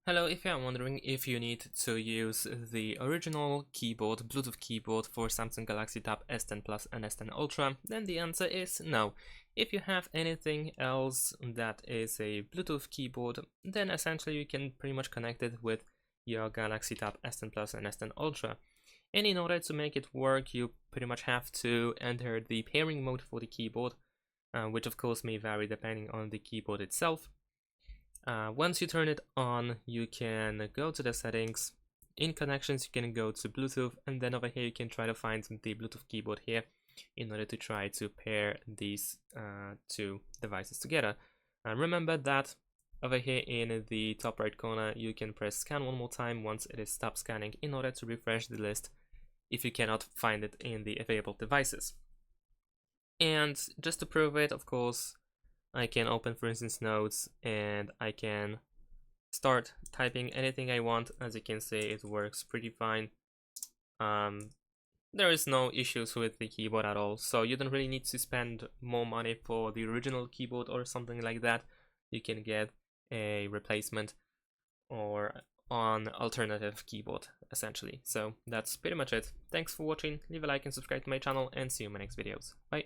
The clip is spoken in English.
Hello, if you are wondering if you need to use the original keyboard, Bluetooth keyboard for Samsung Galaxy Tab S10 Plus and S10 Ultra, then the answer is no. If you have anything else that is a Bluetooth keyboard, then essentially you can pretty much connect it with your Galaxy Tab S10 Plus and S10 Ultra. And in order to make it work, you pretty much have to enter the pairing mode for the keyboard, which of course may vary depending on the keyboard itself. Once you turn it on, you can go to the settings. In connections, you can go to Bluetooth, and then over here you can try to find the Bluetooth keyboard here in order to try to pair these two devices together. Remember that over here in the top right corner, you can press scan one more time once it is stopped scanning in order to refresh the list if you cannot find it in the available devices. And just to prove it, of course, I can open, for instance, Notes, and I can start typing anything I want. As you can see, it works pretty fine. There is no issues with the keyboard at all, so you don't really need to spend more money for the original keyboard or something like that. You can get a replacement or an alternative keyboard, essentially. So that's pretty much it. Thanks for watching, leave a like and subscribe to my channel, and see you in my next videos. Bye!